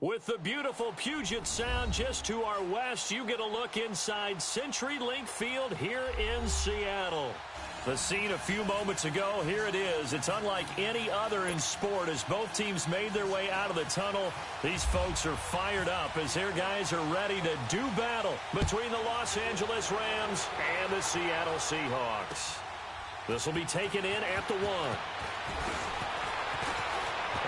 With the beautiful Puget Sound just to our west, you get a look inside CenturyLink Field here in Seattle. The scene a few moments ago, here it is. It's unlike any other in sport as both teams made their way out of the tunnel. These folks are fired up as their guys are ready to do battle between the Los Angeles Rams and the Seattle Seahawks. This will be taken in at the 1.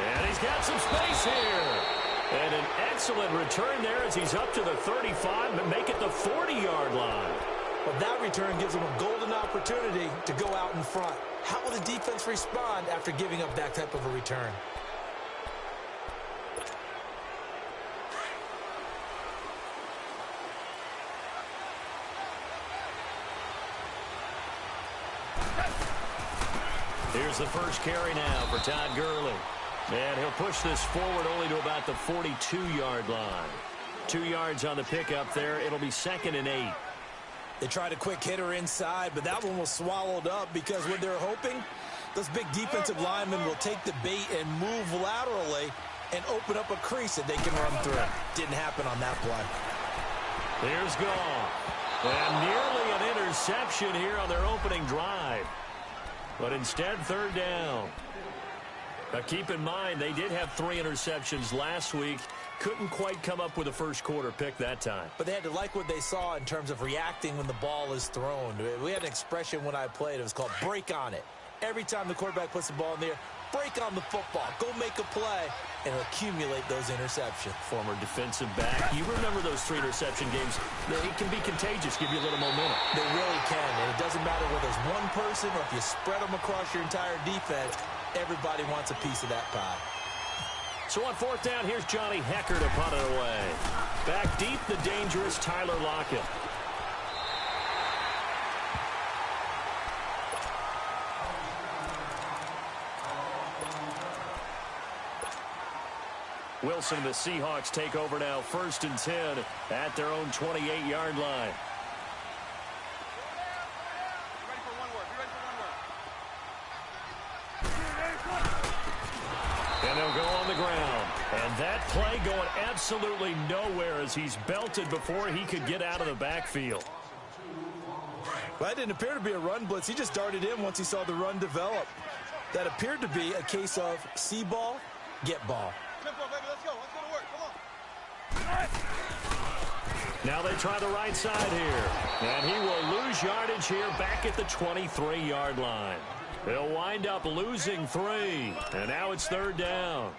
And he's got some space here. And an excellent return there as he's up to the 35, but make it the 40-yard line. Well, that return gives them a golden opportunity to go out in front. How will the defense respond after giving up that type of a return? Here's the first carry now for Todd Gurley. And he'll push this forward only to about the 42-yard line. 2 yards on the pickup there. It'll be 2nd and 8. They tried a quick hitter inside, but that one was swallowed up because what they're hoping, those big defensive linemen will take the bait and move laterally and open up a crease that they can run through. Didn't happen on that play. Here's Goff. And nearly an interception here on their opening drive. But instead, 3rd down. Now, keep in mind, they did have 3 interceptions last week. Couldn't quite come up with a first-quarter pick that time. But they had to like what they saw in terms of reacting when the ball is thrown. We had an expression when I played. It was called break on it. Every time the quarterback puts the ball in the air, break on the football. Go make a play and accumulate those interceptions. Former defensive back. You remember those 3 interception games. It can be contagious, give you a little momentum. They really can, and it doesn't matter whether it's one person or if you spread them across your entire defense. Everybody wants a piece of that pie. So on 4th down, here's Johnny Hecker to punt it away. Back deep, the dangerous Tyler Lockett. Wilson and the Seahawks take over now, 1st and 10 at their own 28-yard line. And they'll go on the ground. And that play going absolutely nowhere as he's belted before he could get out of the backfield. Well, that didn't appear to be a run blitz. He just darted in once he saw the run develop. That appeared to be a case of see ball, get ball. Tempo, baby, let's go. Let's go to work. Come on. Now they try the right side here. And he will lose yardage here back at the 23-yard line. They'll wind up losing 3. And now it's 3rd down.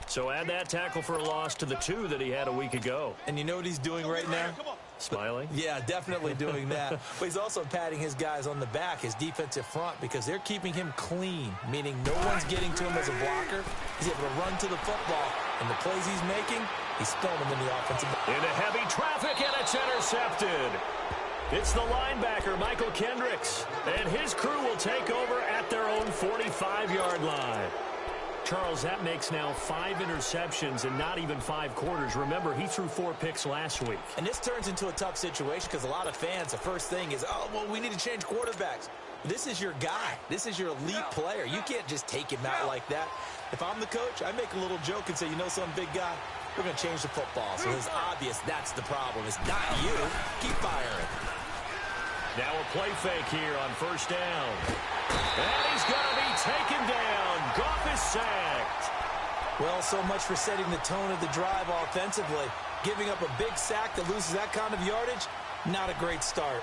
So add that tackle for a loss to the 2 that he had a week ago. And you know what he's doing right now? Smiling? Yeah, definitely doing that. But he's also patting his guys on the back, his defensive front, because they're keeping him clean, meaning no one's getting to him as a blocker. He's able to run to the football, and the plays he's making, he's throwing them in the offensive. Into heavy traffic, and it's intercepted. It's the linebacker, Michael Kendricks, and his crew will take over at their own 45-yard line. Charles, that makes now 5 interceptions in not even 5 quarters. Remember, he threw 4 picks last week. And this turns into a tough situation because a lot of fans, the first thing is, oh, well, we need to change quarterbacks. This is your guy. This is your elite player. You can't just take him out like that. If I'm the coach, I make a little joke and say, you know some big guy, we're going to change the football. So it's obvious that's the problem. It's not you. Keep firing. Now a play fake here on 1st down. And he's going to be taken down. Goff is sacked. Well, so much for setting the tone of the drive offensively. Giving up a big sack that loses that kind of yardage, not a great start.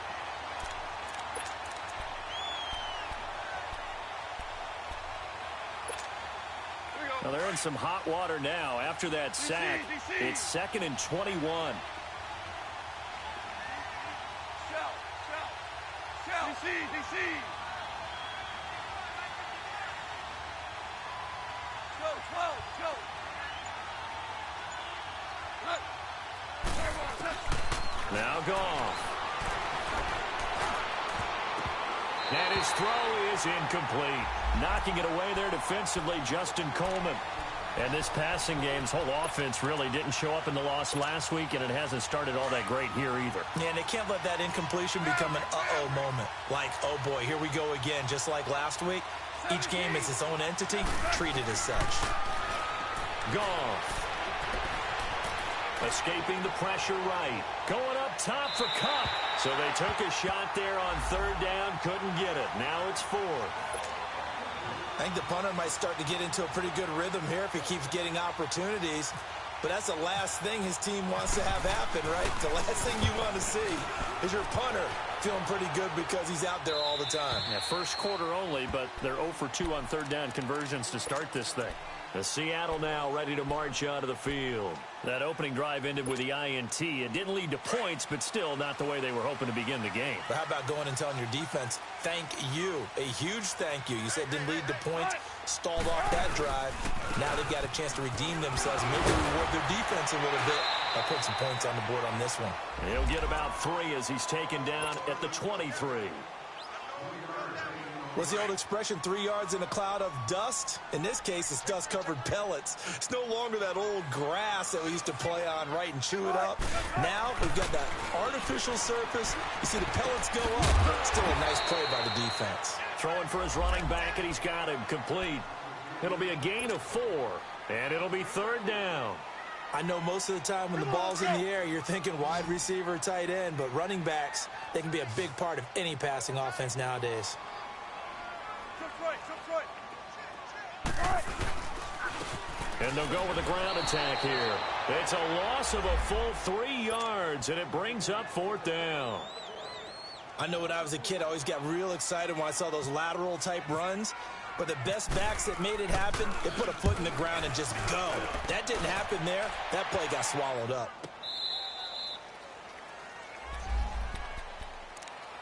Well, they're in some hot water now. After that sack, it's 2nd and 21. DC. Go. Now Goff. And his throw is incomplete. Knocking it away there defensively, Justin Coleman. And this passing game's whole offense really didn't show up in the loss last week, and it hasn't started all that great here either. Yeah, and they can't let that incompletion become an uh-oh moment. Like, oh boy, here we go again. Just like last week, each game is its own entity, treated as such. Goff. Escaping the pressure right. Going up top for Cup. So they took a shot there on third down. Couldn't get it. Now it's fourth. I think the punter might start to get into a pretty good rhythm here if he keeps getting opportunities. But that's the last thing his team wants to have happen, right? The last thing you want to see is your punter feeling pretty good because he's out there all the time. Yeah, first quarter only, but they're 0 for 2 on third down conversions to start this thing. The Seattle now ready to march onto the field. That opening drive ended with the INT. It didn't lead to points, but still not the way they were hoping to begin the game. But how about going and telling your defense, thank you, a huge thank you. You said it didn't lead to points, stalled off that drive. Now they've got a chance to redeem themselves and maybe reward their defense a little bit by putting some points on the board on this one. He'll get about 3 as he's taken down at the 23. What's the old expression, 3 yards in a cloud of dust? In this case, it's dust-covered pellets. It's no longer that old grass that we used to play on, right, and chew it up. Now we've got that artificial surface. You see the pellets go up. Still a nice play by the defense. Throwing for his running back, and he's got him complete. It'll be a gain of 4, and it'll be third down. I know most of the time when the ball's in the air, you're thinking wide receiver, tight end, but running backs, they can be a big part of any passing offense nowadays. And they'll go with a ground attack here. It's a loss of a full 3 yards, and it brings up fourth down. I know when I was a kid, I always got real excited when I saw those lateral-type runs. But the best backs that made it happen, they put a foot in the ground and just go. That didn't happen there. That play got swallowed up.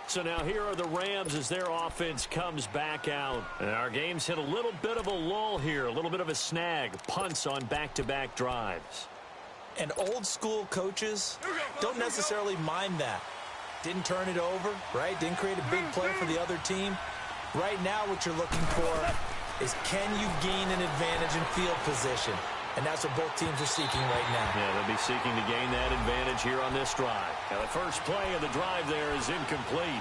So now here are the Rams as their offense comes back out. And our game's hit a little bit of a lull here, a little bit of a snag. Punts on back-to-back drives. And old-school coaches don't necessarily mind that. Didn't turn it over, right? Didn't create a big play for the other team. Right now what you're looking for is can you gain an advantage in field position? And that's what both teams are seeking right now. Yeah, they'll be seeking to gain that advantage here on this drive. Now, the first play of the drive there is incomplete.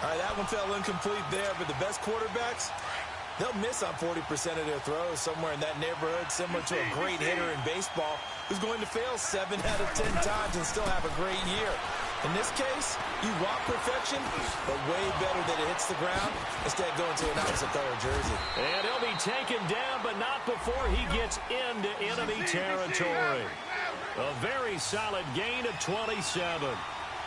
All right, that one fell incomplete there, but the best quarterbacks, they'll miss on 40% of their throws, somewhere in that neighborhood, similar to a great hitter in baseball who's going to fail 7 out of 10 times and still have a great year. In this case, you want perfection, but way better that it hits the ground instead of going to an opposite color jersey. And he'll be taken down, but not before he gets into enemy territory. A very solid gain of 27.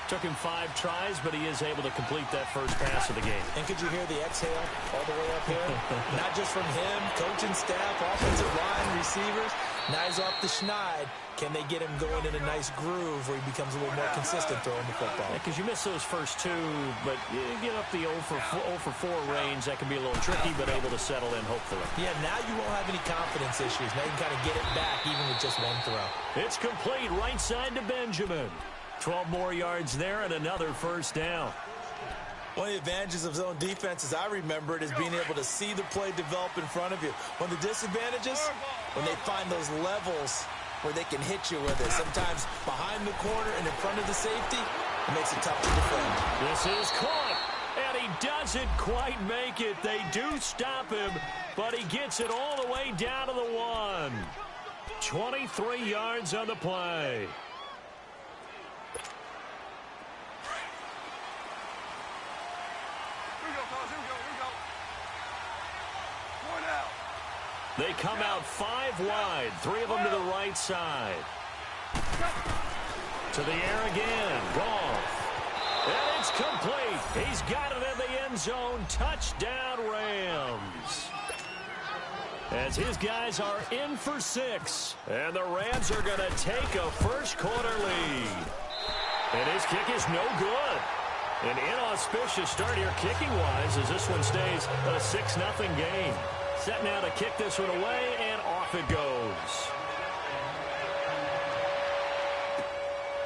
Took him 5 tries, but he is able to complete that first pass of the game. And could you hear the exhale all the way up here? Not just from him, coaching staff, offensive line, receivers. Now he's off the schneid. Can they get him going in a nice groove where he becomes a little more consistent throwing the football? Because you miss those first 2, but you get up the 0 for 4 range. That can be a little tricky, but able to settle in, hopefully. Yeah, now you won't have any confidence issues. Now you can kind of get it back even with just one throw. It's complete right side to Benjamin. 12 more yards there and another first down. One of the advantages of zone defense, as I remember it, is being able to see the play develop in front of you. One of the disadvantages, when they find those levels where they can hit you with it. Sometimes behind the corner and in front of the safety, it makes it tough to defend. This is caught, and he doesn't quite make it. They do stop him, but he gets it all the way down to the 1. 23 yards on the play. They come out 5 wide, 3 of them to the right side. To the air again, Goff. And it's complete. He's got it in the end zone. Touchdown, Rams. As his guys are in for 6. And the Rams are going to take a first quarter lead. And his kick is no good. An inauspicious start here kicking-wise as this one stays a 6-0 game. Set now to kick this one away, and off it goes.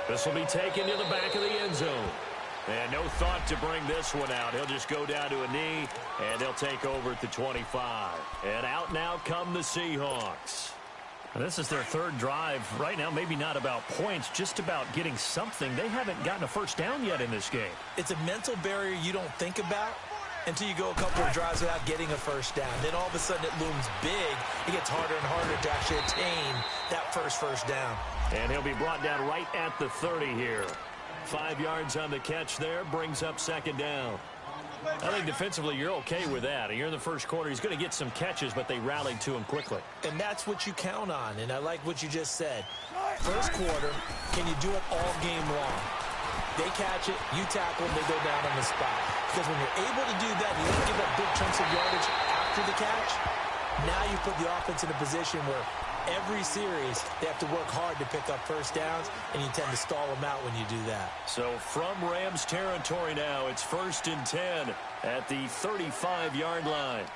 This will be taken to the back of the end zone. And no thought to bring this one out. He'll just go down to a knee, and they'll take over at the 25. And out now come the Seahawks. This is their 3rd drive. Right now, maybe not about points, just about getting something. They haven't gotten a first down yet in this game. It's a mental barrier you don't think about until you go a couple of drives without getting a first down. Then all of a sudden it looms big. It gets harder and harder to actually attain that first down. And he'll be brought down right at the 30 here. 5 yards on the catch there, brings up second down. I think defensively you're okay with that. You're in the first quarter. He's going to get some catches, but they rallied to him quickly. And that's what you count on, and I like what you just said. First quarter, can you do it all game long? They catch it, you tackle them, they go down on the spot. Because when you're able to do that, you don't give up big chunks of yardage after the catch. Now you put the offense in a position where every series they have to work hard to pick up first downs, and you tend to stall them out when you do that. So from Rams territory now, it's 1st and 10 at the 35-yard line.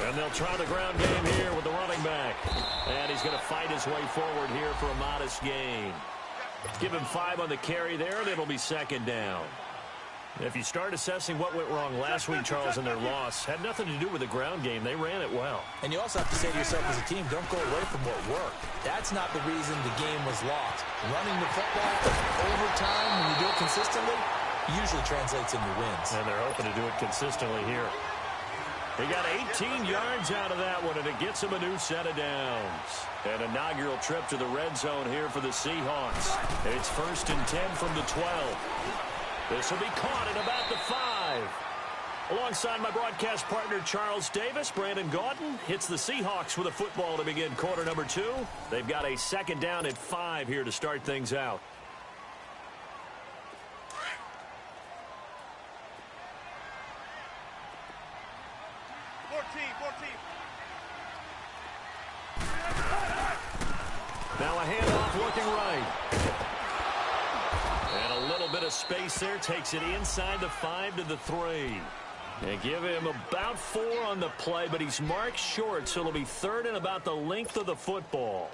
And they'll try the ground game here with the running back. And he's going to fight his way forward here for a modest gain. Give him 5 on the carry there, and it'll be second down. If you start assessing what went wrong last week, Charles, in their loss, had nothing to do with the ground game. They ran it well. And you also have to say to yourself as a team, don't go away from what worked. That's not the reason the game was lost. Running the football over time, when you do it consistently, usually translates into wins. And they're hoping to do it consistently here. He got 18 yards out of that one, and it gets him a new set of downs. An inaugural trip to the red zone here for the Seahawks. It's 1st and 10 from the 12. This will be caught at about the 5. Alongside my broadcast partner, Charles Davis, Brandon Gaudin hits the Seahawks with a football to begin quarter number 2. They've got a second down at 5 here to start things out. Now a handoff looking right. And a little bit of space there. Takes it inside the 5 to the 3. And give him about 4 on the play, but he's marked short, so it'll be 3rd and about the length of the football.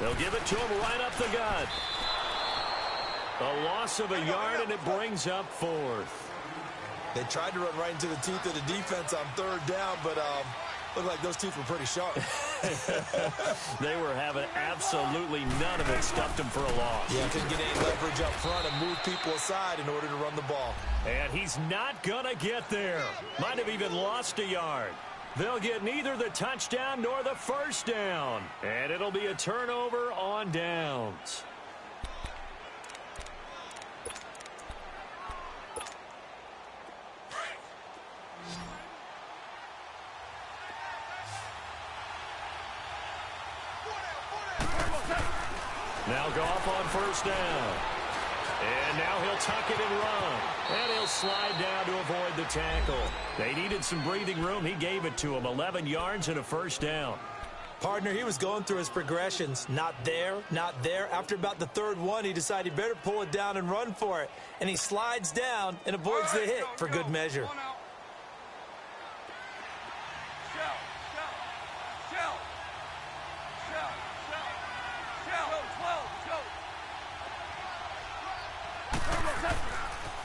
They'll give it to him right up the gut. A loss of a yard, and it brings up 4th. They tried to run right into the teeth of the defense on 3rd down, but looked like those teeth were pretty sharp. They were having absolutely none of it. Stuffed them for a loss. Yeah, couldn't get any leverage up front and move people aside in order to run the ball. And he's not going to get there. Might have even lost a yard. They'll get neither the touchdown nor the first down. And it'll be a turnover on downs. Now Goff on first down. And now he'll tuck it and run. And he'll slide down to avoid the tackle. They needed some breathing room. He gave it to him. 11 yards and a first down. Partner, he was going through his progressions. Not there, not there. After about the 3rd one, he decided he better pull it down and run for it. And he slides down and avoids the hit for good measure.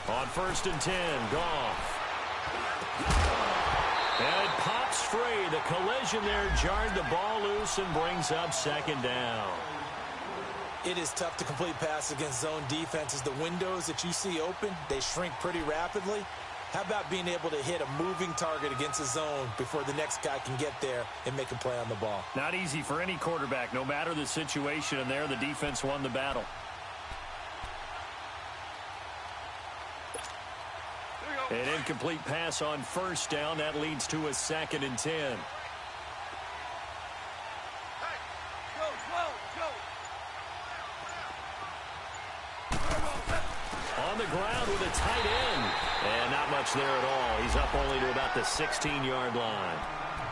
On 1st and 10, Goff. And it pops free. The collision there jarred the ball loose and brings up second down. It is tough to complete passes against zone defenses. The windows that you see open, they shrink pretty rapidly. How about being able to hit a moving target against a zone before the next guy can get there and make a play on the ball? Not easy for any quarterback, no matter the situation, and there the defense won the battle. An incomplete pass on first down. That leads to a 2nd and 10. On the ground with a tight end. And not much there at all. He's up only to about the 16-yard line.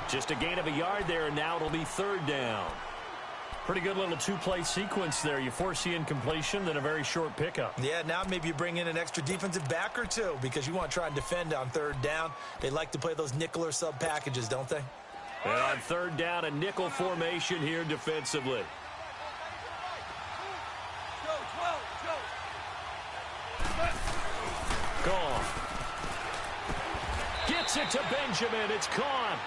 Just a gain of a yard there, and now it'll be 3rd down. Pretty good little 2-play sequence there. You force the incompletion, then a very short pickup. Yeah, now maybe you bring in an extra defensive back or two because you want to try and defend on 3rd down. They like to play those nickel or sub packages, don't they? And on 3rd down, a nickel formation here defensively. Goff. Gets it to Benjamin. It's caught.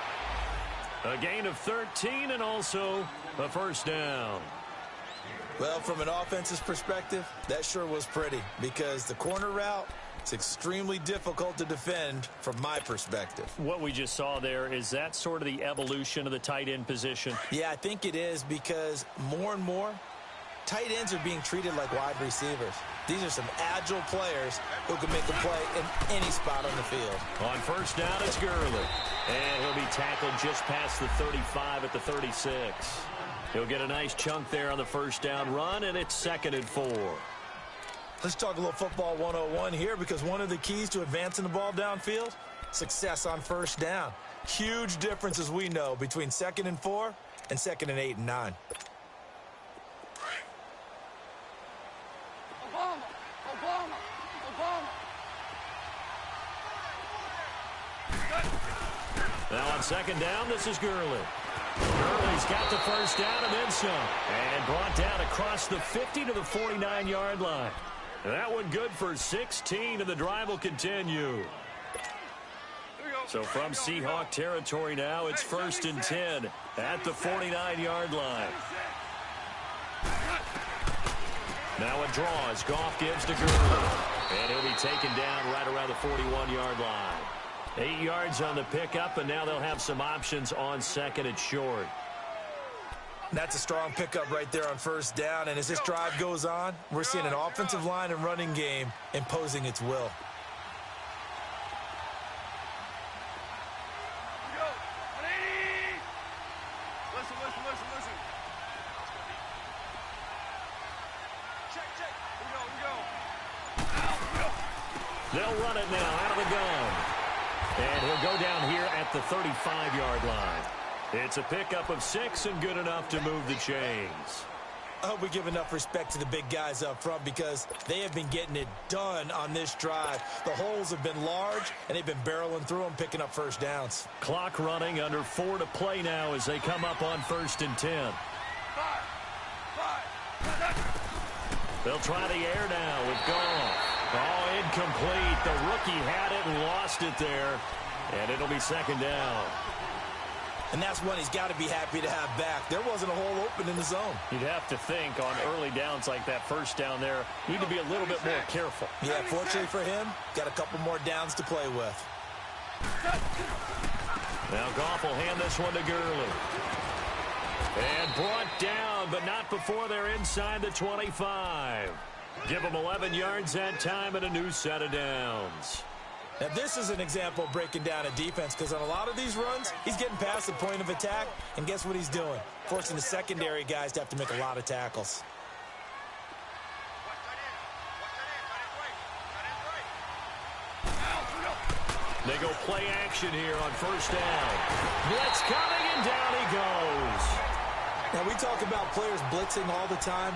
A gain of 13 and also a first down. Well, from an offense's perspective, that sure was pretty because the corner route is extremely difficult to defend from my perspective. What we just saw there, is that sort of the evolution of the tight end position? Yeah, I think it is because more and more, tight ends are being treated like wide receivers. These are some agile players who can make a play in any spot on the field. On first down, it's Gurley. And he'll be tackled just past the 35 at the 36. He'll get a nice chunk there on the first down run, and it's 2nd and 4. Let's talk a little football 101 here because one of the keys to advancing the ball downfield, success on first down. Huge difference, as we know, between 2nd and 4 and 2nd and 8 and 9. Now on 2nd down, this is Gurley. Gurley's got the first down and then some. And brought down across the 50 to the 49-yard line. That one good for 16, and the drive will continue. So from Seahawk territory now, it's 1st and 10 at the 49-yard line. Now a draw as Goff gives to Gurley. And he'll be taken down right around the 41-yard line. 8 yards on the pickup, and now they'll have some options on 2nd and short. That's a strong pickup right there on first down, and as this drive goes on, we're seeing an offensive line and running game imposing its will. Listen. Check. They'll run it now out of the gun. And he'll go down here at the 35-yard line. It's a pickup of 6 and good enough to move the chains. I hope we give enough respect to the big guys up front because they have been getting it done on this drive. The holes have been large, and they've been barreling through them, picking up first downs. Clock running, under 4 to play now as they come up on 1st and 10. They'll try the air now with Goff. Oh, incomplete. The rookie had it and lost it there. And it'll be 2nd down. And that's one he's got to be happy to have back. There wasn't a hole open in the zone. You'd have to think on early downs like that first down there, need to be a little bit more careful. Yeah, fortunately for him, got a couple more downs to play with. Now Goff will hand this one to Gurley. And brought down, but not before they're inside the 25. Give them 11 yards that time and a new set of downs. Now, this is an example of breaking down a defense because on a lot of these runs, he's getting past the point of attack, and guess what he's doing? Forcing the secondary guys to have to make a lot of tackles. They go play action here on first down. Blitz coming, and down he goes. Now, we talk about players blitzing all the time.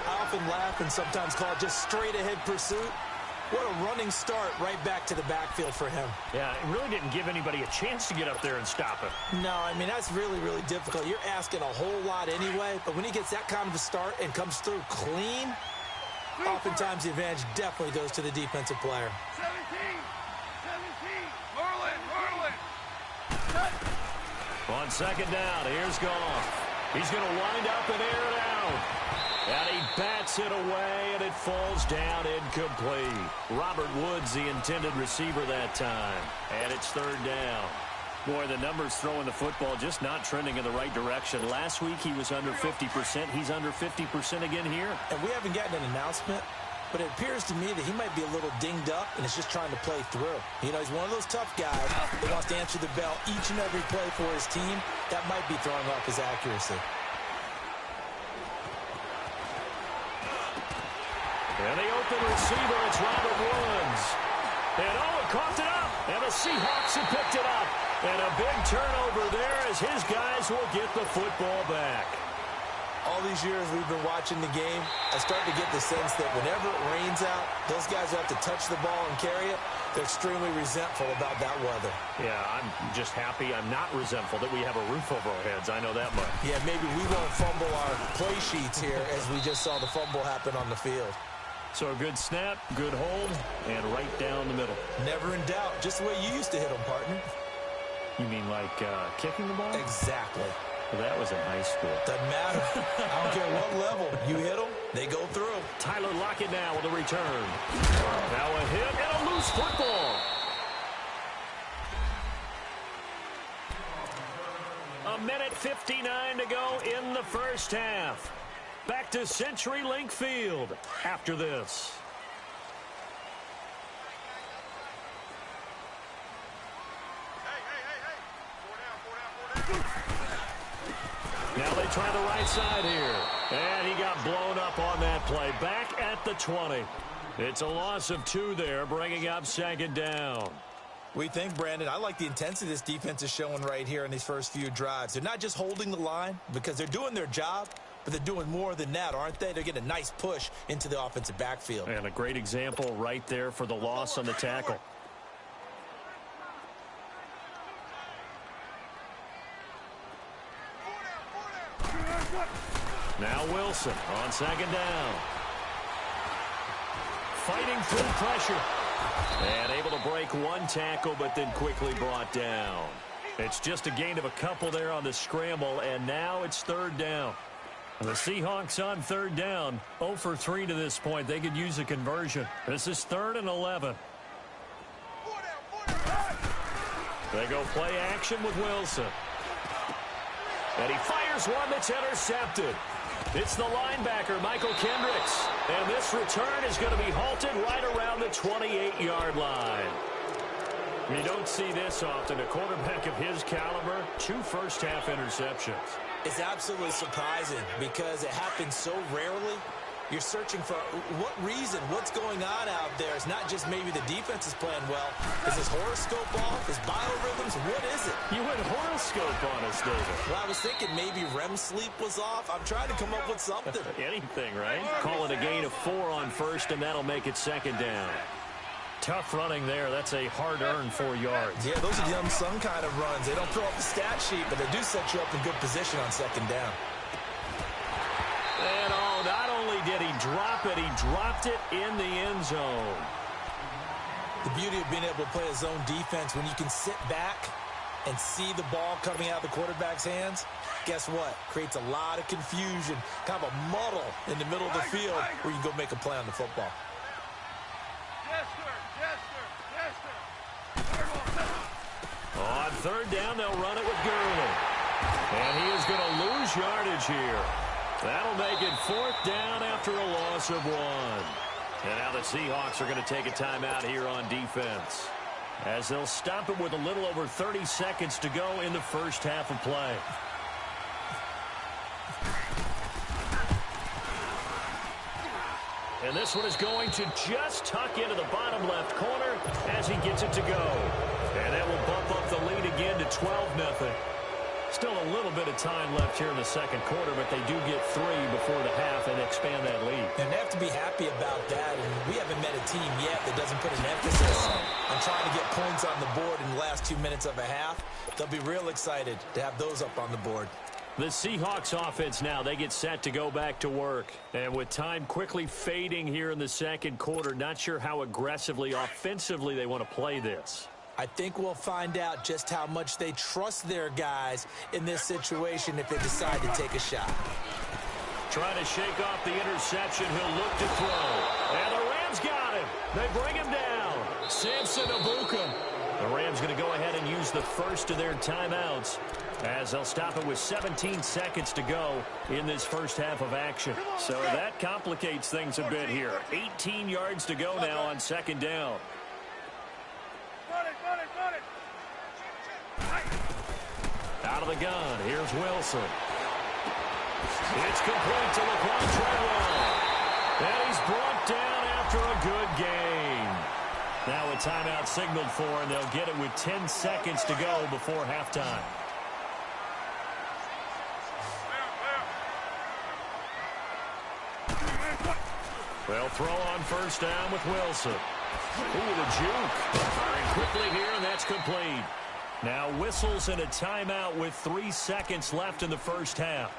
I often laugh and sometimes call it just straight-ahead pursuit. What a running start right back to the backfield for him. Yeah, it really didn't give anybody a chance to get up there and stop it. No, I mean, that's really, really difficult. You're asking a whole lot anyway, but when he gets that kind of a start and comes through clean, oftentimes the advantage definitely goes to the defensive player. 17, Merlin. On second down, here's Goff. He's going to wind up and air it out. And he bats it away, and it falls down incomplete. Robert Woods, the intended receiver that time. And it's third down. Boy, the numbers throwing the football just not trending in the right direction. Last week he was under 50%. He's under 50% again here. And we haven't gotten an announcement, but it appears to me that he might be a little dinged up and is just trying to play through. You know, he's one of those tough guys that wants to answer the bell each and every play for his team. That might be throwing off his accuracy. And the open receiver, it's Robert Woods. And Owen coughed it up, and the Seahawks have picked it up. And a big turnover there as his guys will get the football back. All these years we've been watching the game, I start to get the sense that whenever it rains out, those guys who have to touch the ball and carry it, they're extremely resentful about that weather. Yeah, I'm just happy I'm not resentful that we have a roof over our heads. I know that much. Yeah, maybe we won't fumble our play sheets here as we just saw the fumble happen on the field. So a good snap, good hold, and right down the middle. Never in doubt. Just the way you used to hit them, partner. You mean like kicking the ball? Exactly. That was in high school. Doesn't matter. I don't care what level. You hit them, they go through. Tyler Lockett now with a return. Now a hit and a loose football. A minute 59 to go in the first half. Back to CenturyLink Field after this. Now they try the right side here. And he got blown up on that play. Back at the 20. It's a loss of 2 there, bringing up second down. We think, Brandon, I like the intensity this defense is showing right here in these first few drives. They're not just holding the line because they're doing their job, but they're doing more than that, aren't they? They're getting a nice push into the offensive backfield. And a great example right there for the loss on the tackle. Now Wilson on second down. Fighting through pressure. And able to break one tackle, but then quickly brought down. It's just a gain of a couple there on the scramble, and now it's third down. The Seahawks on third down, 0 for 3 to this point. They could use a conversion. This is 3rd and 11. They go play action with Wilson. And he fires one that's intercepted. It's the linebacker, Michael Kendricks. And this return is going to be halted right around the 28-yard line. You don't see this often. A quarterback of his caliber, 2 first-half interceptions. It's absolutely surprising because it happens so rarely. You're searching for what reason, what's going on out there. It's not just maybe the defense is playing well. Is his horoscope off? His biorhythms? What is it? You went horoscope on us, David. Well, I was thinking maybe REM sleep was off. I'm trying to come up with something. Anything, right? Call it a gain of 4 on first, and that'll make it second down. Tough running there. That's a hard-earned 4 yards. Yeah, those are young son kind of runs. They don't throw up the stat sheet, but they do set you up in good position on second down. And not only did he drop it, he dropped it in the end zone. The beauty of being able to play a zone defense when you can sit back and see the ball coming out of the quarterback's hands, guess what? Creates a lot of confusion, kind of a muddle in the middle of the field where you can go make a play on the football. Yes, sir. Yes, sir. Yes, sir. On third down, they'll run it with Gurley. And he is going to lose yardage here. That'll make it 4th down after a loss of 1. And now the Seahawks are going to take a timeout here on defense, as they'll stop it with a little over 30 seconds to go in the first half of play. And this one is going to just tuck into the bottom left corner as he gets it to go. And that will bump up the lead again to 12-0. Still a little bit of time left here in the second quarter, but they do get 3 before the half and expand that lead. And they have to be happy about that. And we haven't met a team yet that doesn't put an emphasis on trying to get points on the board in the last 2 minutes of a half. They'll be real excited to have those up on the board. The Seahawks offense now, they get set to go back to work. And with time quickly fading here in the second quarter, not sure how aggressively, offensively they want to play this. I think we'll find out just how much they trust their guys in this situation if they decide to take a shot. Trying to shake off the interception. He'll look to throw. And the Rams got him. They bring him down. Samson Abuka. The Rams going to go ahead and use the first of their timeouts, as they'll stop it with 17 seconds to go in this first half of action. So that complicates things a bit here. 18 yards to go now on second down. Out of the gun, here's Wilson. It's complete to LaQuan Treadwell. And he's brought down after a good game. Now a timeout signaled for, and they'll get it with 10 seconds to go before halftime. They'll throw on first down with Wilson. Ooh, the juke. Firing quickly here, and that's complete. Now whistles and a timeout with 3 seconds left in the first half.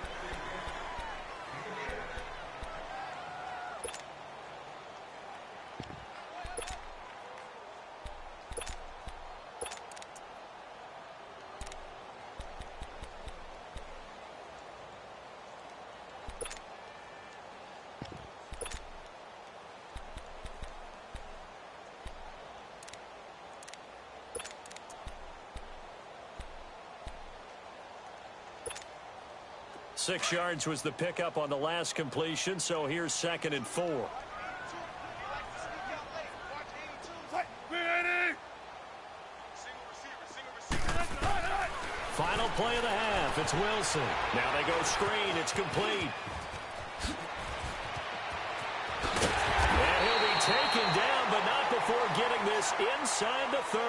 6 yards was the pickup on the last completion, so here's 2nd and 4. Final play of the half. It's Wilson. Now they go screen. It's complete. And he'll be taken down, but not before getting this inside the 30.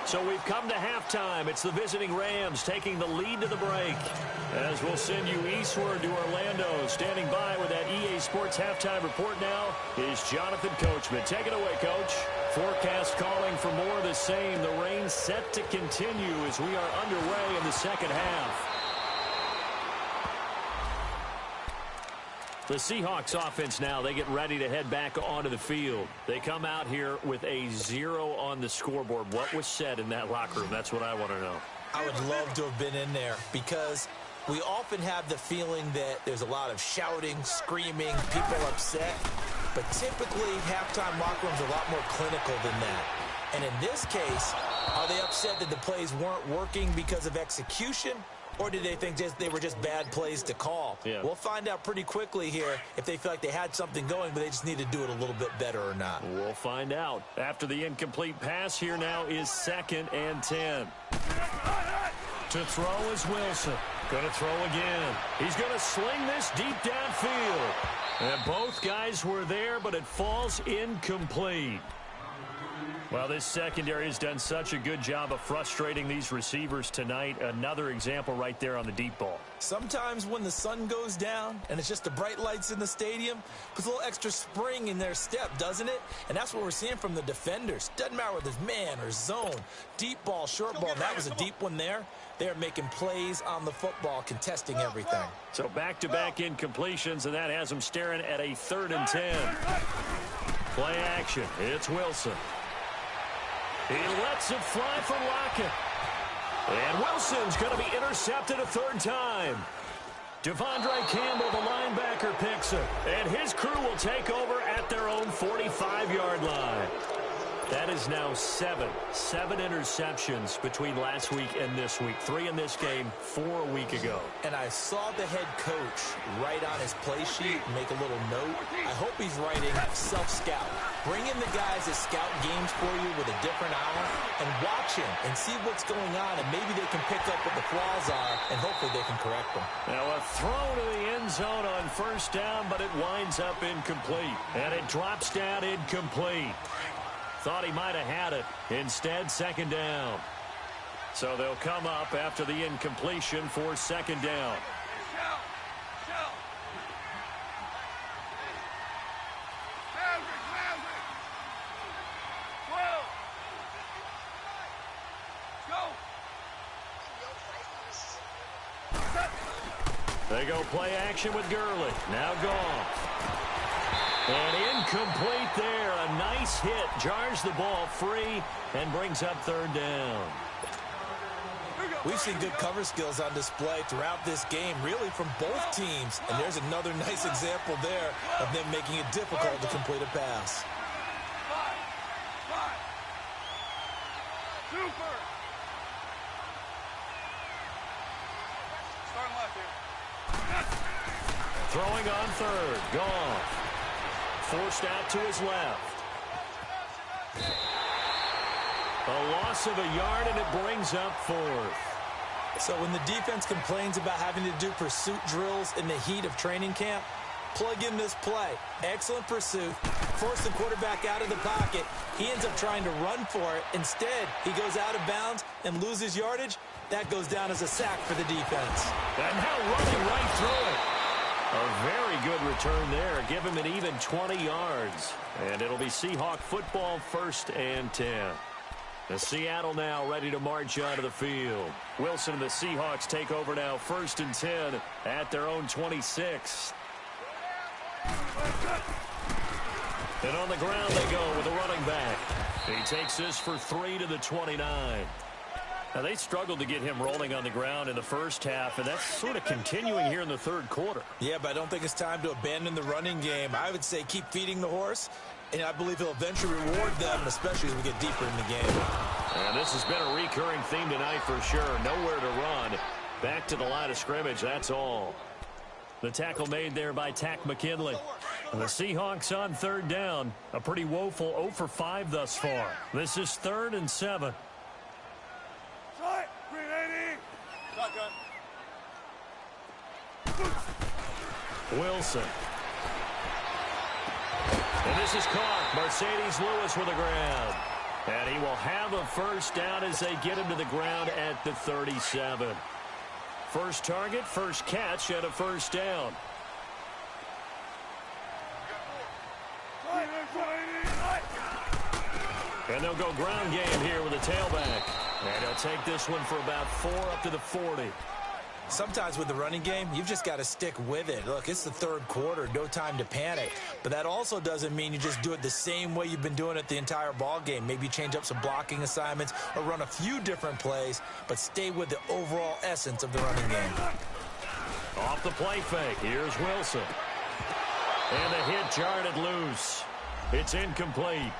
So we've come to halftime. It's the visiting Rams taking the lead to the break. As we'll send you eastward to Orlando. Standing by with that EA Sports halftime report now is Jonathan Coachman. Take it away, Coach. Forecast calling for more of the same. The rain set to continue as we are underway in the second half. The Seahawks offense now, they get ready to head back onto the field. They come out here with a 0 on the scoreboard. What was said in that locker room? That's what I want to know. I would love to have been in there because we often have the feeling that there's a lot of shouting, screaming, people upset. But typically, halftime locker rooms are a lot more clinical than that. And in this case, are they upset that the plays weren't working because of execution? Or did they think they were just bad plays to call? Yeah. We'll find out pretty quickly here if they feel like they had something going, but they just need to do it a little bit better or not. We'll find out. After the incomplete pass, here now is 2nd and 10. To throw is Wilson. Going to throw again. He's going to sling this deep downfield. And both guys were there, but it falls incomplete. Well, this secondary has done such a good job of frustrating these receivers tonight. Another example right there on the deep ball. Sometimes when the sun goes down and it's just the bright lights in the stadium, puts a little extra spring in their step, doesn't it? And that's what we're seeing from the defenders. Doesn't matter whether it's man or zone, deep ball, short ball. That was a deep one there. They're making plays on the football, contesting everything. So back-to-back incompletions, and that has them staring at a 3rd and 10. Play action. It's Wilson. He lets it fly for Lockett. And Wilson's going to be intercepted a 3rd time. Devondre Campbell, the linebacker, picks it. And his crew will take over at their own 45-yard line. That is now 7 interceptions between last week and this week. 3 in this game, 4 a week ago. And I saw the head coach write on his play sheet, make a little note. I hope he's writing self-scout. Bring in the guys that scout games for you with a different eye and watch him and see what's going on, and maybe they can pick up what the flaws are, and hopefully they can correct them. Now a throw to the end zone on 1st down, but it winds up incomplete. And it drops down incomplete. Thought he might have had it. Instead, 2nd down. So they'll come up after the incompletion for 2nd down. They go play action with Gurley. Now gone. And incomplete there. A nice hit. Jars the ball free and brings up 3rd down. We've seen good cover skills on display throughout this game, really from both teams. And there's another nice example there of them making it difficult to complete a pass. Super. Starting left here. Throwing on 3rd. Gone. Forced out to his left. A loss of a yard, and it brings up 4th. So when the defense complains about having to do pursuit drills in the heat of training camp, plug in this play. Excellent pursuit. Force the quarterback out of the pocket. He ends up trying to run for it. Instead, he goes out of bounds and loses yardage. That goes down as a sack for the defense. And now running right through it. A very good return there. Give him an even 20 yards. And it'll be Seahawk football, 1st and 10. The Seattle now ready to march onto the field. Wilson and the Seahawks take over now, 1st and 10 at their own 26. And on the ground they go with a running back. He takes this for 3 to the 29. Now, they struggled to get him rolling on the ground in the 1st half, and that's sort of continuing here in the 3rd quarter. Yeah, but I don't think it's time to abandon the running game. I would say keep feeding the horse, and I believe he'll eventually reward them, especially as we get deeper in the game. And this has been a recurring theme tonight for sure. Nowhere to run. Back to the line of scrimmage, that's all. The tackle made there by Tack McKinley. And the Seahawks on third down. A pretty woeful 0 for 5 thus far. This is 3rd and 7. Wilson. And this is caught. Mercedes Lewis with the ground. And he will have a first down as they get him to the ground at the 37. First target, first catch, and a first down. And they'll go ground game here with a tailback. And he'll take this one for about 4 up to the 40. Sometimes with the running game, you've just got to stick with it. Look, it's the 3rd quarter, no time to panic. But that also doesn't mean you just do it the same way you've been doing it the entire ball game. Maybe change up some blocking assignments or run a few different plays, but stay with the overall essence of the running game. Off the play fake, here's Wilson. And the hit jarred it loose. It's incomplete.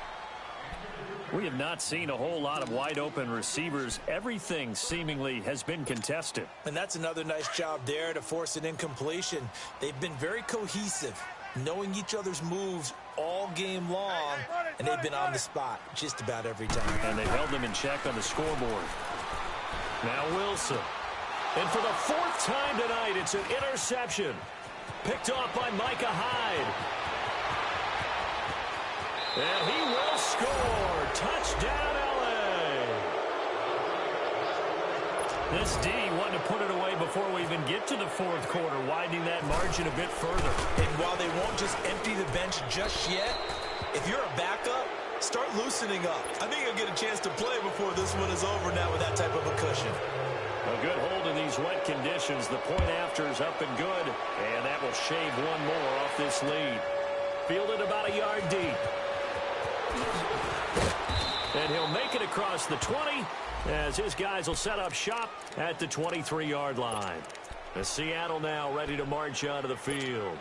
We have not seen a whole lot of wide-open receivers. Everything seemingly has been contested. And that's another nice job there to force an incompletion. They've been very cohesive, knowing each other's moves all game long, and they've been on the spot just about every time. And they've held them in check on the scoreboard. Now Wilson. And for the 4th time tonight, it's an interception. Picked off by Micah Hyde. And he will score. Touchdown, L.A. This D wanted to put it away before we even get to the 4th quarter, widening that margin a bit further. And while they won't just empty the bench just yet, if you're a backup, start loosening up. I think you'll get a chance to play before this one is over now with that type of a cushion. A good hold in these wet conditions. The point after is up and good, and that will shave one more off this lead. Fielded about a yard deep. And he'll make it across the 20 as his guys will set up shop at the 23-yard line. The Seattle now ready to march onto the field.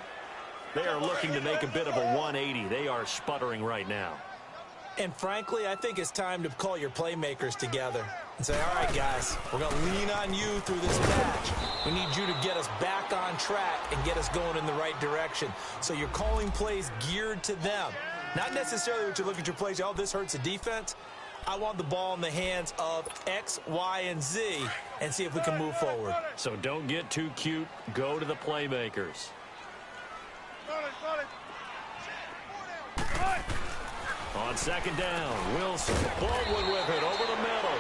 They are looking to make a bit of a 180. They are sputtering right now. And frankly, I think it's time to call your playmakers together and say, all right, guys, we're going to lean on you through this patch. We need you to get us back on track and get us going in the right direction. So you're calling plays geared to them. Not necessarily that you look at your plays, oh, this hurts the defense. I want the ball in the hands of X, Y, and Z and see if we can move forward. So don't get too cute. Go to the playmakers. On 2nd down, Wilson. Baldwin with it over the middle.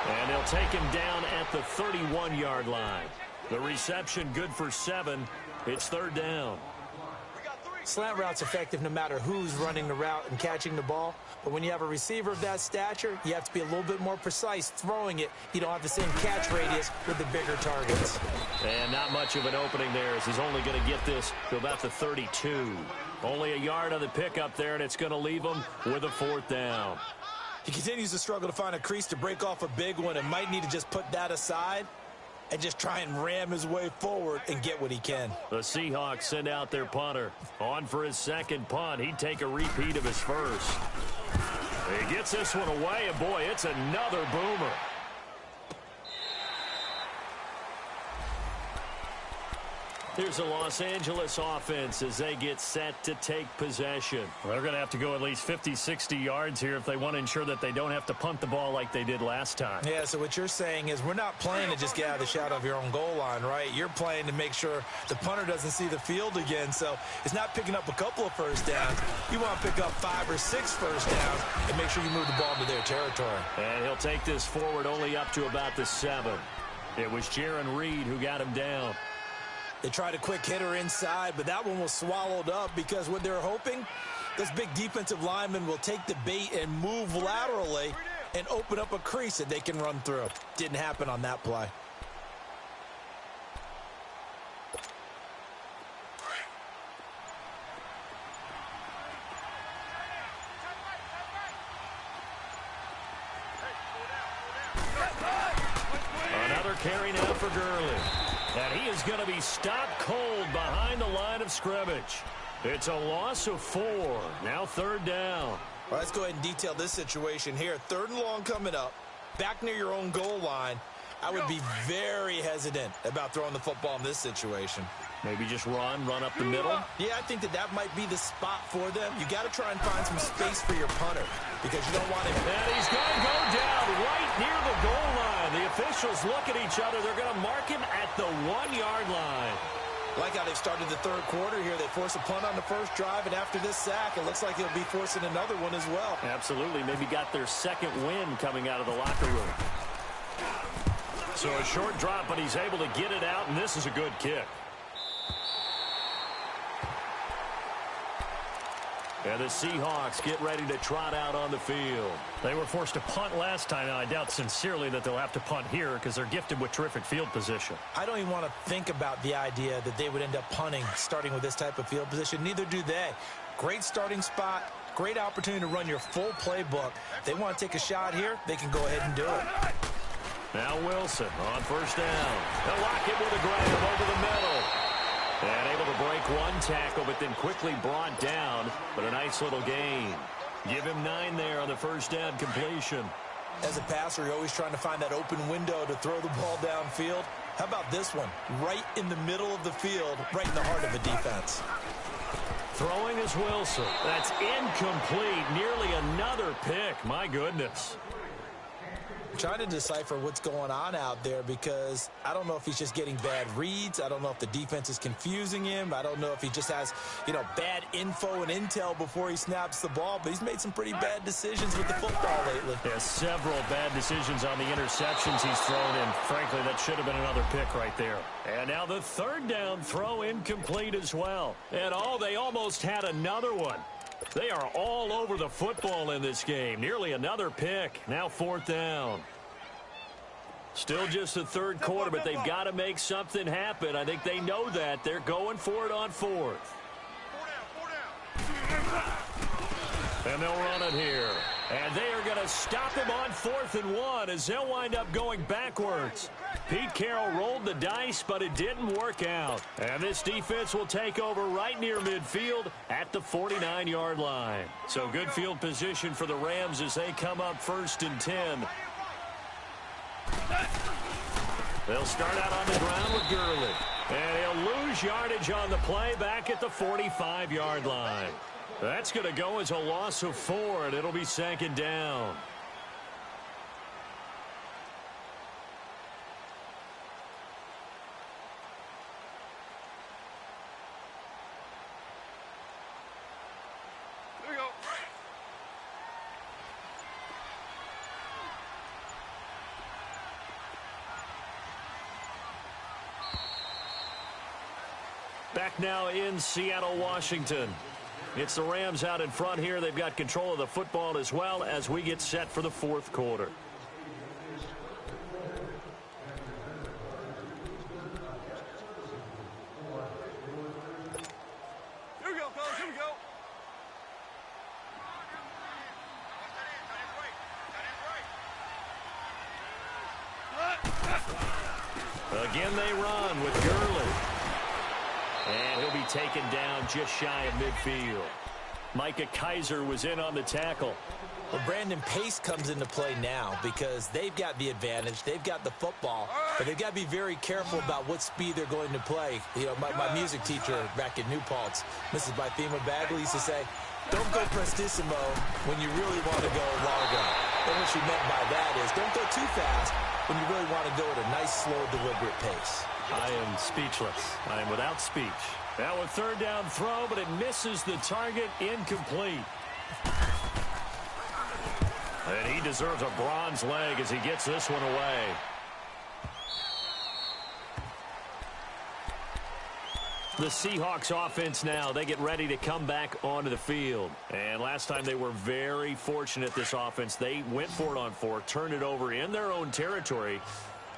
And they'll take him down at the 31-yard line. The reception good for 7. It's 3rd down. Slant route's effective no matter who's running the route and catching the ball. But when you have a receiver of that stature, you have to be a little bit more precise throwing it. You don't have the same catch radius with the bigger targets. And not much of an opening there as he's only going to get this to about the 32. Only a yard on the pickup there, and it's going to leave him with a 4th down. He continues to struggle to find a crease to break off a big one and might need to just put that aside and just try and ram his way forward and get what he can. The Seahawks send out their punter. On for his 2nd punt. He'd take a repeat of his first. He gets this one away, and boy, it's another boomer. Here's the Los Angeles offense as they get set to take possession. Well, they're going to have to go at least 50, 60 yards here if they want to ensure that they don't have to punt the ball like they did last time. Yeah, so what you're saying is we're not playing to just get out of the shadow of your own goal line, right? You're playing to make sure the punter doesn't see the field again. So it's not picking up a couple of first downs. You want to pick up 5 or 6 first downs and make sure you move the ball into their territory. And he'll take this forward only up to about the 7. It was Jaron Reed who got him down. They tried a quick hitter inside, but that one was swallowed up because what they're hoping, this big defensive lineman will take the bait and move laterally and open up a crease that they can run through. Didn't happen on that play. Another carry now for Gurley. And he is going to be stopped cold behind the line of scrimmage. It's a loss of 4. Now 3rd down. Well, let's go ahead and detail this situation here. 3rd and long coming up. Back near your own goal line. I would be very hesitant about throwing the football in this situation. Maybe just run up the middle. Yeah, I think that might be the spot for them. You got to try and find some space for your punter because you don't want him. And he's going to go down right near the goal line. The officials look at each other. They're going to mark him at the 1-yard line. Like how they've started the third quarter here. They force a punt on the first drive, and after this sack, it looks like they'll be forcing another one as well. Absolutely. Maybe got their second win coming out of the locker room. So a short drop, but he's able to get it out, and this is a good kick. And the Seahawks get ready to trot out on the field. They were forced to punt last time. Now, I doubt sincerely that they'll have to punt here because they're gifted with terrific field position. I don't even want to think about the idea that they would end up punting starting with this type of field position. Neither do they. Great starting spot. Great opportunity to run your full playbook. If they want to take a shot here, they can go ahead and do it. Now Wilson on first down. They'll lock it with a grab over the middle. And able to break one tackle, but then quickly brought down. But a nice little gain. Give him 9 there on the first down completion. As a passer, you're always trying to find that open window to throw the ball downfield. How about this one? Right in the middle of the field, right in the heart of the defense. Throwing is Wilson. That's incomplete. Nearly another pick. My goodness. Trying to decipher what's going on out there because I don't know if he's just getting bad reads. I don't know if the defense is confusing him. I don't know if he just has, bad info and intel before he snaps the ball. But he's made some pretty bad decisions with the football lately. Yeah, several bad decisions on the interceptions he's thrown in. Frankly, that should have been another pick right there. And now the third down throw incomplete as well. And they almost had another one. They are all over the football in this game. Nearly another pick. Now fourth down. Still just the third quarter, but they've got to make something happen. I think they know that. They're going for it on fourth. 4 down. And they'll run it here. And they are going to stop him on 4th and 1 as they'll wind up going backwards. Pete Carroll rolled the dice, but it didn't work out. And this defense will take over right near midfield at the 49-yard line. So good field position for the Rams as they come up 1st and 10. They'll start out on the ground with Gurley. And he'll lose yardage on the play back at the 45-yard line. That's going to go as a loss of 4, and it'll be 2nd down. There we go. Back now in Seattle, Washington. It's the Rams out in front here. They've got control of the football as well as we get set for the 4th quarter. Here we go, fellas. Here we go. Again, they run with Gurley. And he'll be taken down just shy of midfield. Micah Kaiser was in on the tackle. Well, Brandon Pace comes into play now because they've got the advantage. They've got the football, but they've got to be very careful about what speed they're going to play. My music teacher back in New Paltz, Mrs. Bythema Bagley, used to say, don't go prestissimo when you really want to go largo. And what she meant by that is don't go too fast when you really want to go at a nice, slow, deliberate pace. I am speechless. I am without speech. Now a 3rd down throw, but it misses the target. Incomplete. And he deserves a bronze leg as he gets this one away. The Seahawks offense now, they get ready to come back onto the field. And last time they were very fortunate, this offense. They went for it on 4, turned it over in their own territory,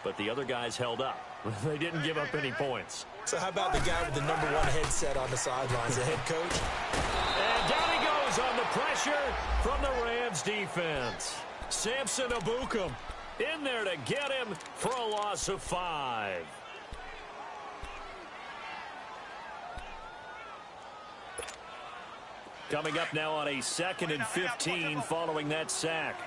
but the other guys held up. They didn't give up any points. So how about the guy with the #1 headset on the sidelines, the head coach? And down he goes on the pressure from the Rams defense. Samson Abukum in there to get him for a loss of 5. Coming up now on a 2nd and 15 following that sack.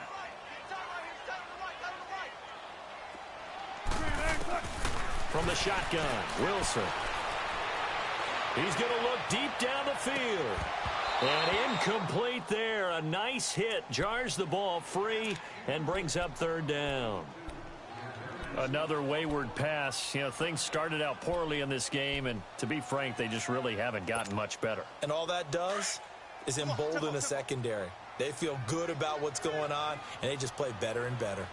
From the shotgun, Wilson. He's going to look deep down the field. And incomplete there. A nice hit. Jars the ball free and brings up third down. Another wayward pass. You know, things started out poorly in this game, and to be frank, they just really haven't gotten much better. And all that does is embolden a secondary. They feel good about what's going on, and they just play better and better.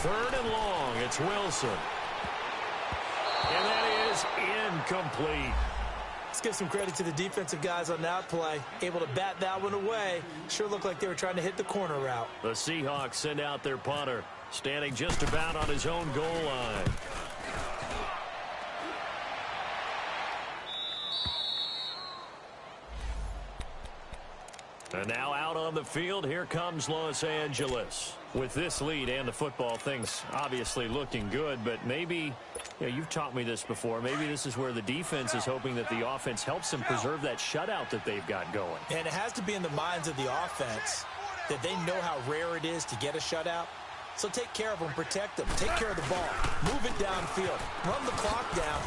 Third and long. It's Wilson. And that is incomplete. Let's give some credit to the defensive guys on that play. Able to bat that one away. Sure looked like they were trying to hit the corner route. The Seahawks send out their punter, standing just about on his own goal line. And now out on the field, here comes Los Angeles. With this lead and the football, things obviously looking good, but maybe, you know, you've taught me this before, maybe this is where the defense is hoping that the offense helps them preserve that shutout that they've got going. And it has to be in the minds of the offense that they know how rare it is to get a shutout. So take care of them, protect them, take care of the ball, move it downfield, run the clock down.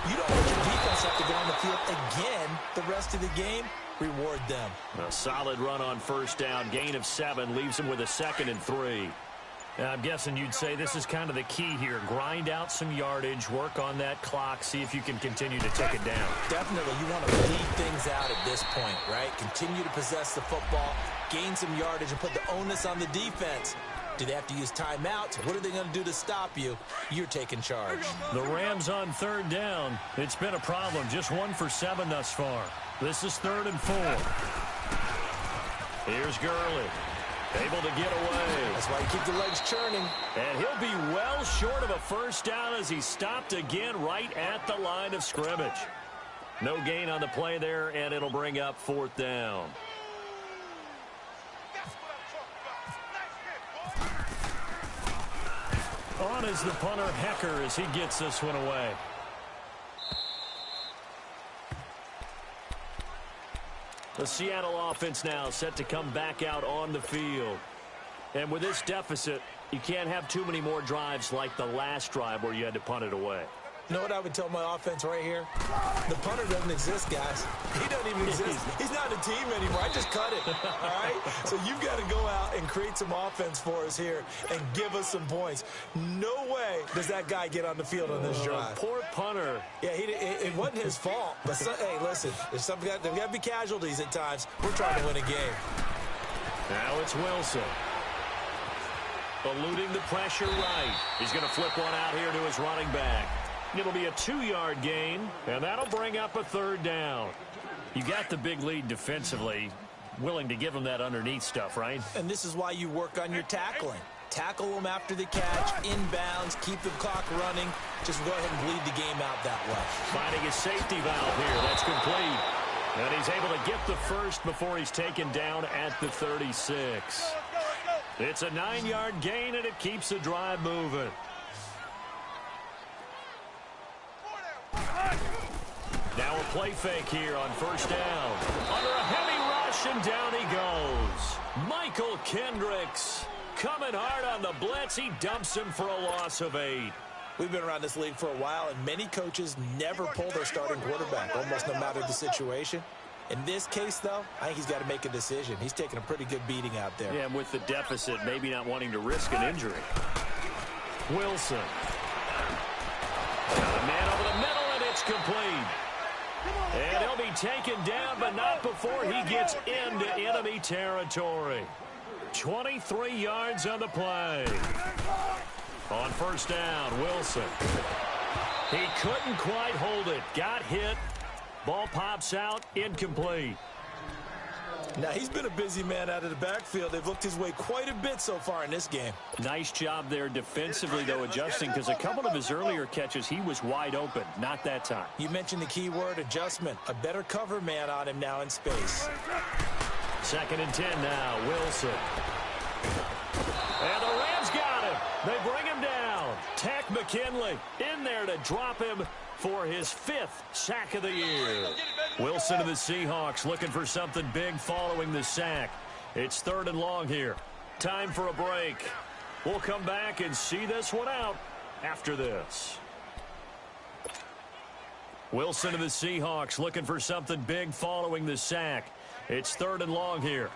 You don't want your defense have to go on the field again the rest of the game. Reward them. A solid run on first down. Gain of 7 leaves him with a 2nd and 3. I'm guessing you'd say this is kind of the key here. Grind out some yardage, work on that clock, see if you can continue to tick it down. Definitely. You want to bleed things out at this point, right? Continue to possess the football, gain some yardage, and put the onus on the defense. Do they have to use timeouts? What are they going to do to stop you? You're taking charge. The Rams on third down. It's been a problem. Just 1 for 7 thus far. This is 3rd and 4. Here's Gurley. Able to get away. That's why you keep the legs churning. And he'll be well short of a first down as he stopped again right at the line of scrimmage. No gain on the play there, and it'll bring up 4th down. On is the punter, Hecker, as he gets this one away. The Seattle offense now set to come back out on the field. And with this deficit, you can't have too many more drives like the last drive where you had to punt it away. You know what I would tell my offense right here? The punter doesn't exist, guys. He doesn't even exist. He's not a team anymore. I just cut it, all right? So you've got to go out and create some offense for us here and give us some points. No way does that guy get on the field on this drive. Poor punter. Yeah, it wasn't his fault. But, hey, listen, there's got to be casualties at times. We're trying to win a game. Now it's Wilson. Eluding the pressure right. He's going to flip one out here to his running back. It'll be a 2-yard gain, and that'll bring up a 3rd down. You got the big lead defensively, willing to give them that underneath stuff, right? And this is why you work on your tackling. Tackle them after the catch, inbounds, keep the clock running. Just go ahead and bleed the game out that way. Finding a safety valve here. That's complete. And he's able to get the first before he's taken down at the 36. It's a 9-yard gain, and it keeps the drive moving. Now a play fake here on first down. Under a heavy rush, and down he goes. Michael Kendricks coming hard on the blitz. He dumps him for a loss of 8. We've been around this league for a while, and many coaches never pull their starting quarterback, almost no matter the situation. In this case, though, I think he's got to make a decision. He's taking a pretty good beating out there. Yeah, and with the deficit, maybe not wanting to risk an injury. Wilson. Got a man over the middle, and it's complete. And he'll be taken down, but not before he gets into enemy territory. 23 yards on the play. On first down, Wilson. He couldn't quite hold it. Got hit. Ball pops out, incomplete. Now, he's been a busy man out of the backfield. They've looked his way quite a bit so far in this game. Nice job there defensively, though, adjusting, because a couple of his earlier catches, he was wide open. Not that time. You mentioned the key word, adjustment. A better cover man on him now in space. 2nd and 10 now, Wilson. And the Rams got him. They bring him down. Tack McKinley in there to drop him for his 5th sack of the year. Wilson and the Seahawks looking for something big following the sack. It's 3rd and long here. Time for a break. We'll come back and see this one out after this. Wilson of the Seahawks looking for something big following the sack. It's 3rd and long here.